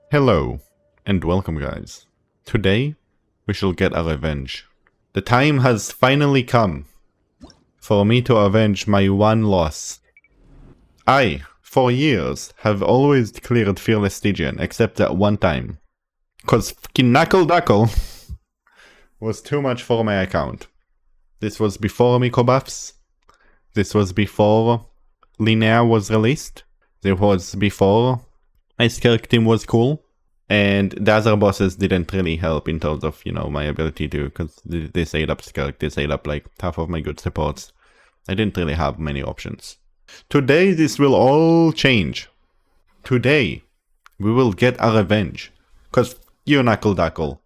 Hello, and welcome guys. Today, we shall get our revenge. The time has finally come for me to avenge my one loss. I, for years, have always cleared Fearless Stygian, except that one time. Cause fucking duckle was too much for my account. This was before Miko buffs. This was before Linnea was released. This was before my Skirk team was cool. And the other bosses didn't really help in terms of, my ability to, because this ate up Skirk, this ate up like half of my good supports. I didn't really have many options. Today this will all change. Today we will get our revenge. Cause you duckle.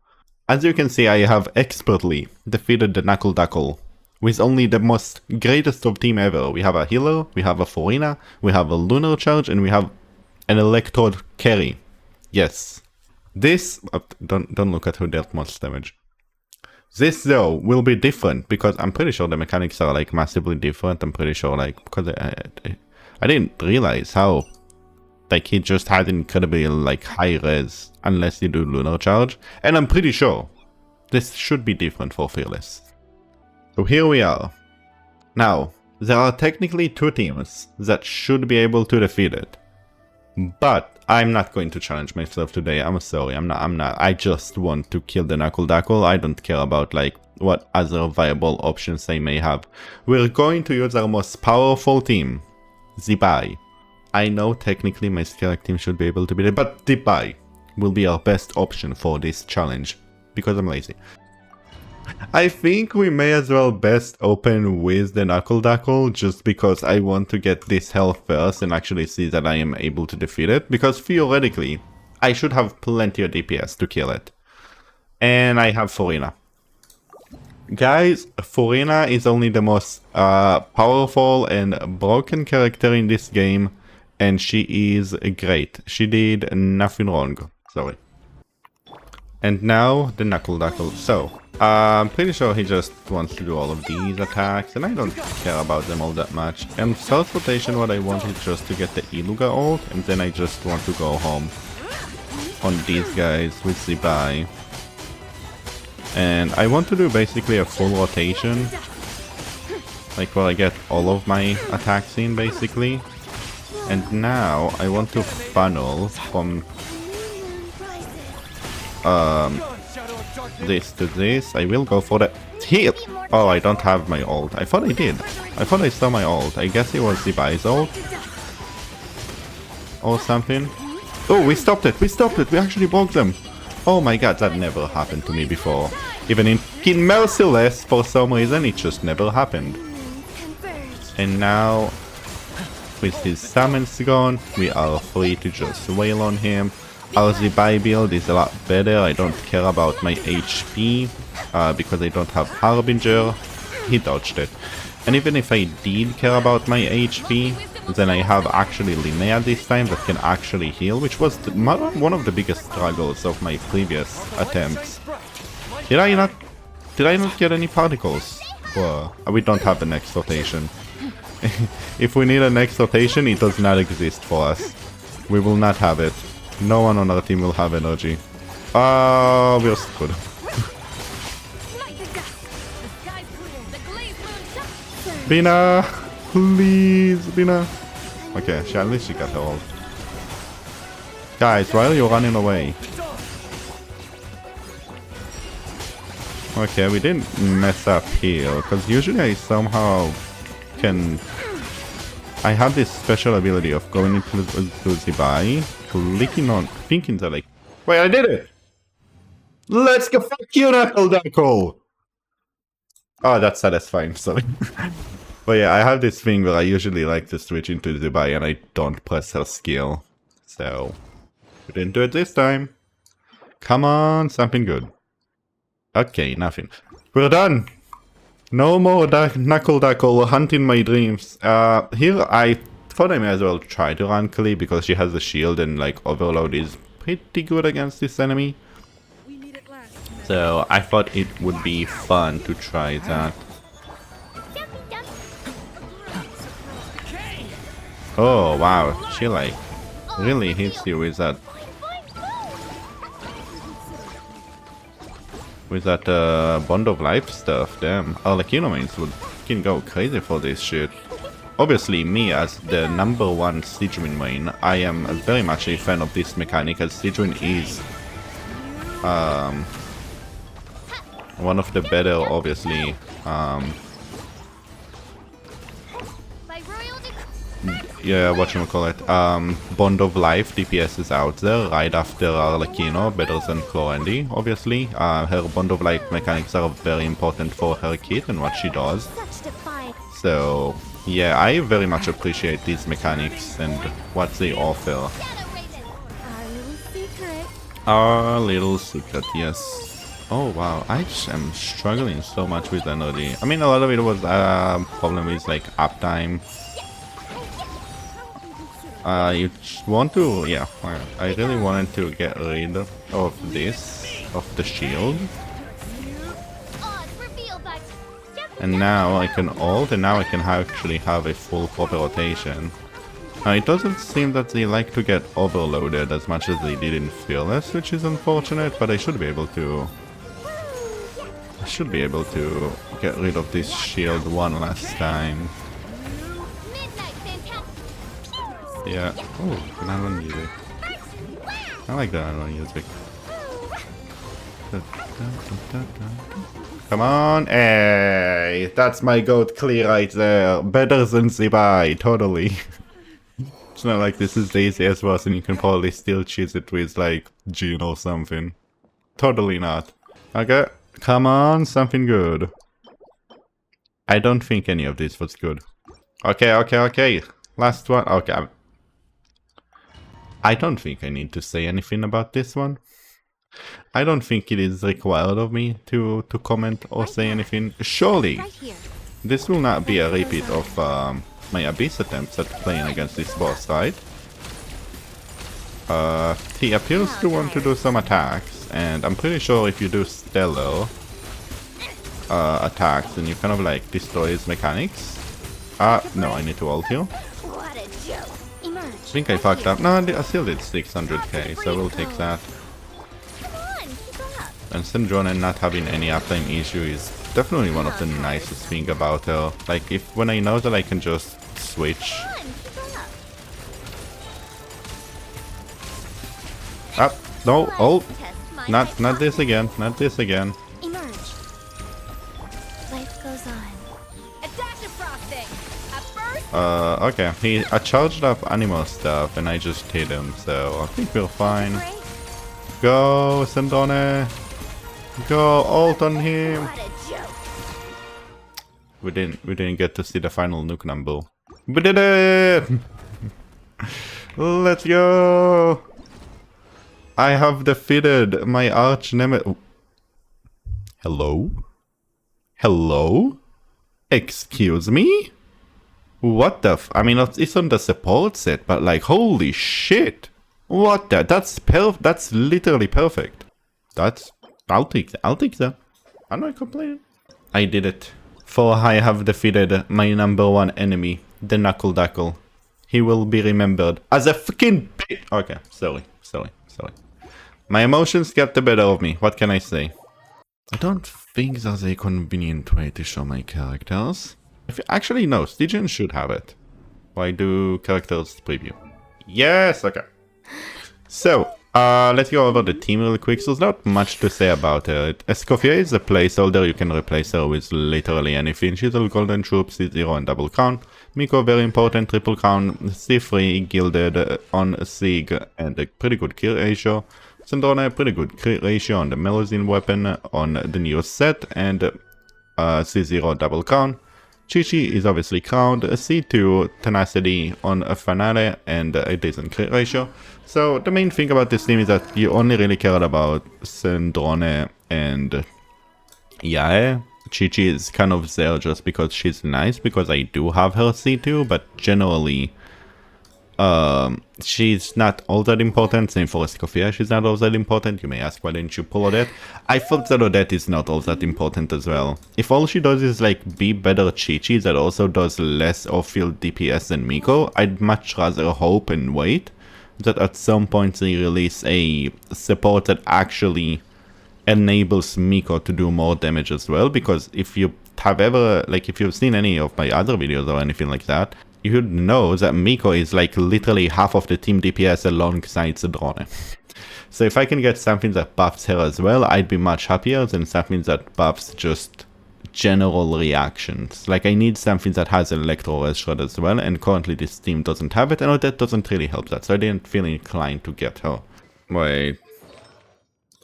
As you can see, I have expertly defeated the duckle with only the most greatest of team ever. We have a healer, we have a Forina, we have a lunar charge, and we have an electrode carry. Yes. This don't look at who dealt most damage. This though will be different because I'm pretty sure the mechanics are like massively different. I'm pretty sure because I didn't realize how he just had incredibly high res unless you do lunar charge, and I'm pretty sure this should be different for Fearless. So here we are. Now there are technically two teams that should be able to defeat it. But I'm not going to challenge myself today. I'm sorry. I'm not. I just want to kill the duckle. I don't care about what other viable options I may have. We're going to use our most powerful team, Zibai. I know technically my Skirk team should be able to beat it, but Zibai will be our best option for this challenge because I'm lazy. I think we may as well best open with the duckle just because I want to get this health first and actually see that I am able to defeat it, because theoretically I should have plenty of DPS to kill it. And I have Forina. Guys, Forina is only the most powerful and broken character in this game, and she is great. She did nothing wrong. Sorry. And now the duckle. So I'm pretty sure he just wants to do all of these attacks, and I don't care about them all that much. And first rotation, what I want is just to get the Iluga ult, and then I just want to go home on these guys with Zibai. And I want to do basically a full rotation, where I get all of my attacks in basically. And now I want to funnel from this to this. I will go for the heal. Oh, I don't have my ult. I thought I did. I thought I saw my ult. I guess it was Zibai's ult or something. Oh, we stopped it. We stopped it. We actually broke them. Oh my god, that never happened to me before. Even in Merciless, for some reason, it just never happened. And now, with his summons gone, we are free to just wail on him. Our Zibai build is a lot better. I don't care about my HP because I don't have Harbinger. He dodged it. And even if I did care about my HP, then I have actually Linnea this time that can actually heal, which was one of the biggest struggles of my previous attempts. Did I not get any particles? Well, we don't have the next rotation. If we need a next rotation, it does not exist for us. We will not have it. No one on our team will have energy. We're screwed. Bina! Please, Bina! Okay, at least she got her ult. Guys, why are you running away? Okay, we didn't mess up here, because usually I somehow can... I have this special ability of going into Zibai, clicking on, thinking that wait, I did it! Let's go, fuck you, duckle! Oh, that's satisfying, sorry. But yeah, I have this thing where I usually like to switch into Zibai and I don't press her skill. So, we didn't do it this time. Come on, something good. Okay, nothing. We're done! No more duckle hunting my dreams. Here I thought I may as well try to run Kali because she has the shield and Overload is pretty good against this enemy. So I thought it would be fun to try that. Oh wow, she really hits you with that with that Bond of Life stuff. Damn, Arlecchino mains would fucking go crazy for this shit. Obviously, me as the #1 Siegewin main, I am very much a fan of this mechanic, as Siegewin is one of the better, obviously, yeah, whatchamacallit, Bond of Life DPS is out there right after Arlecchino, better than Clorandy, obviously. Her Bond of Life mechanics are very important for her kit and what she does. So, yeah, I very much appreciate these mechanics and what they offer. Our little secret, yes. Oh wow, I am struggling so much with energy. I mean, a lot of it was problem with like uptime. You want to, yeah, I really wanted to get rid of this, of the shield. And now I can ult, and now I can actually have a full proper rotation. It doesn't seem that they like to get overloaded as much as they did in Fearless, which is unfortunate, but I should be able to... get rid of this shield one last time. Yeah. Oh, banana music. I like the banana music. Come on! Hey! That's my goat clear right there. Better than Zibai, totally. It's not like this is the easiest boss and you can probably still cheese it with like Jin or something. Totally not. Okay, come on, something good. I don't think any of this was good. Okay. Last one. Okay. I don't think I need to say anything about this one. I don't think it is required of me to comment or say anything. Surely, this will not be a repeat of my Abyss attempts at playing against this boss, right? He appears to want to do some attacks, and I'm pretty sure if you do stellar attacks, then you kind of like destroy his mechanics. No, I need to ult you. I think I fucked up. No, I still did 600k, so we'll take that. And Syndrome not having any uptime issue is definitely one of the nicest things about her. Like, when I know that I can just switch. No, oh, not this again, not this again. Okay, he charged up animal stuff and I just hit him, so I think we're fine. Go, Syndrome! Go, ult on him! We didn't get to see the final nuke number. We did it! Let's go! I have defeated my arch nemesis. Hello? Hello? Excuse me? What the I mean, it's on the support set, but like, holy shit! What the? That's literally perfect. I'll take that. I'm not complaining. I did it. For I have defeated my #1 enemy, the knuckle duckle. He will be remembered as a fucking bitch. Okay, sorry. My emotions get the better of me. What can I say? I don't think there's a convenient way to show my characters. Actually, no, Stygian should have it. Why do characters preview? Yes, okay. So, let's go over the team real quick. So there's not much to say about her. Escoffier is a placeholder. You can replace her with literally anything. She's a golden troop, C0 and double crown. Miko, very important, triple crown, C3, gilded on Sig, and a pretty good kill ratio. Syndrome, pretty good crit ratio on the Melusine weapon on the new set, and C0 double crown. Chi-Chi is obviously crowned, C2 tenacity on a Finale, and a decent crit ratio. So the main thing about this team is that you only really cared about Syndrome and Yae. Chi-Chi is kind of there just because she's nice, because I do have her C2, but generally she's not all that important. Same for Escoffier, she's not all that important. You may ask, why didn't you pull Odette? I thought that Odette is not all that important as well. If all she does is like be better Chi-Chi that also does less off-field DPS than Miko, I'd much rather hope and wait that at some point they release a support that actually enables Miko to do more damage as well, because if you have ever, like, if you've seen any of my other videos or anything like that, you would know that Miko is like literally half of the team DPS alongside the drone. So if I can get something that buffs her as well, I'd be much happier than something that buffs just general reactions. Like, I need something that has electro res shot as well, and currently this team doesn't have it, and that doesn't really help that, so I didn't feel inclined to get her. Wait.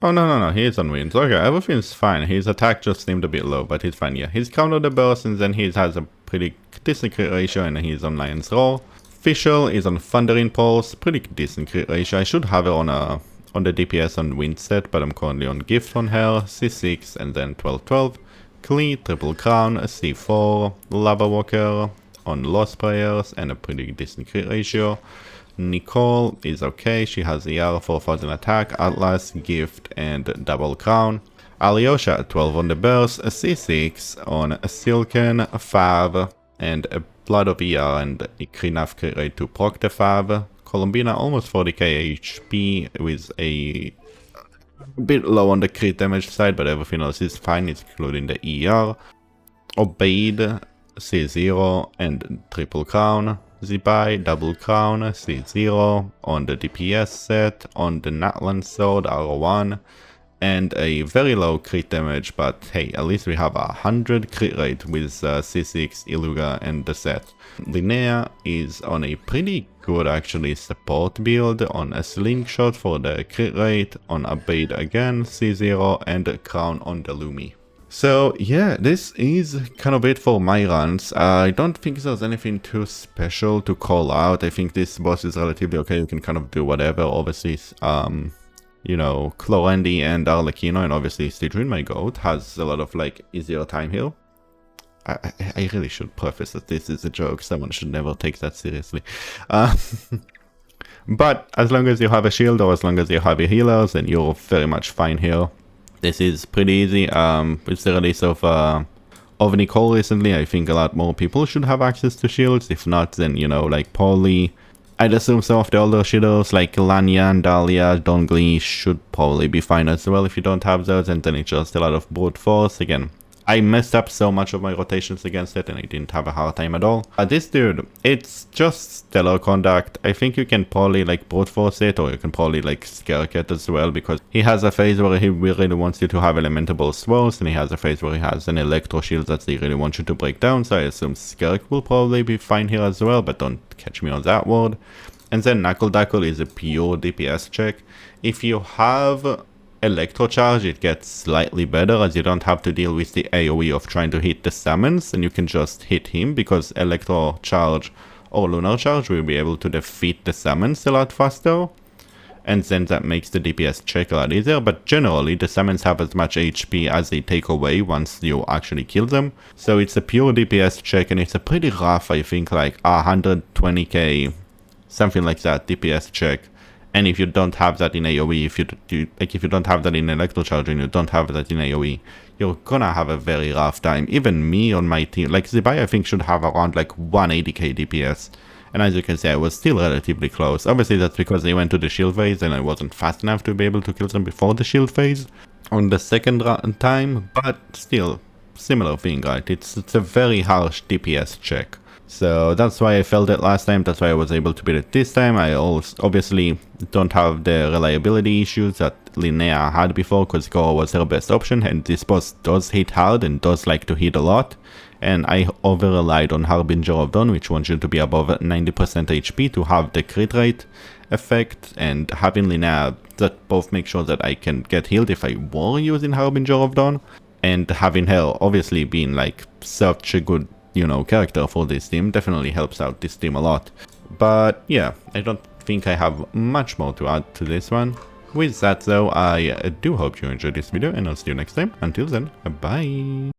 Oh, no, he is on wins. Okay, everything's fine. His attack just seemed a bit low, but he's fine, yeah. He's countered the burst, and then he has a pretty decent crit ratio, and he's on Lion's Roar. Fischl is on Thundering Pulse, pretty decent crit ratio. I should have her on the DPS on Wind set, but I'm currently on Gift on her, C6, and then 12-12. Klee, Triple Crown, C4, Lava Walker on Lost Prayers, and a pretty decent crit ratio. Nicole is okay, she has ER, 4000 attack, Atlas, Gift, and Double Crown. Alyosha, 12 on the burst, a C6 on a Silken, Fav, and a Blood of ER, and enough crit rate to proc the Fav. Columbina, almost 40k HP, with a bit low on the crit damage side, but everything else is fine, including the ER. Obeid, C0, and Triple Crown. Zibai, Double Crown, C0 on the DPS set, on the Natlan Sword, R1, and a very low crit damage, but hey, at least we have a 100 crit rate with C6, Iluga, and the set. Linnea is on a pretty good actually support build, on a Slingshot for the crit rate, on Abaid again, C0, and Crown on the Lumi. So yeah, this is kind of it for my runs. I don't think there's anything too special to call out. I think this boss is relatively okay. You can kind of do whatever. Obviously, you know, Clorendi and Arlecchino, and obviously Stidrin, my goat, has a lot of like easier time here. I really should preface that this is a joke. Someone should never take that seriously. But as long as you have a shield, or as long as you have a healer, then you're very much fine here. This is pretty easy. With the release of Nicole recently, I think a lot more people should have access to shields. If not, then, you know, like Polly, I'd assume some of the older shielders like Lanya and Dahlia, Dongli should probably be fine as well if you don't have those, and then it's just a lot of brute force. Again, I messed up so much of my rotations against it and I didn't have a hard time at all. This dude, it's just stellar conduct. I think you can probably like brute force it, or you can probably like Skirk it as well, because he has a phase where he really wants you to have elementable swirls, and he has a phase where he has an electro shield that they really want you to break down, so I assume Skirk will probably be fine here as well, but don't catch me on that word. And then Knuckle Duckle is a pure DPS check. If you have Electro Charge, it gets slightly better, as you don't have to deal with the AoE of trying to hit the summons, and you can just hit him, because Electro Charge or Lunar Charge will be able to defeat the summons a lot faster, and then that makes the DPS check a lot easier. But generally the summons have as much HP as they take away once you actually kill them, so it's a pure DPS check, and it's a pretty rough, I think like 120k, something like that, DPS check. And if you don't have that in AoE, if you don't have that in Electro Charge and you don't have that in AoE, you're gonna have a very rough time. Even me on my team, like Zibai, I think should have around like 180k DPS. And as you can see, I was still relatively close. Obviously that's because they went to the shield phase and I wasn't fast enough to be able to kill them before the shield phase on the second time, but still, similar thing, right? It's a very harsh DPS check. So that's why I failed it last time, that's why I was able to beat it this time. I also obviously don't have the reliability issues that Linnea had before, because Goro was her best option, and this boss does hit hard and does like to hit a lot. And I over-relied on Harbinger of Dawn, which wants you to be above 90% HP to have the crit rate effect, and having Linnea that both make sure that I can get healed if I were using Harbinger of Dawn, and having her obviously being like such a good, you know, character for this team definitely helps out this team a lot. But yeah, I don't think I have much more to add to this one. With that though, I do hope you enjoyed this video, and I'll see you next time. Until then, bye!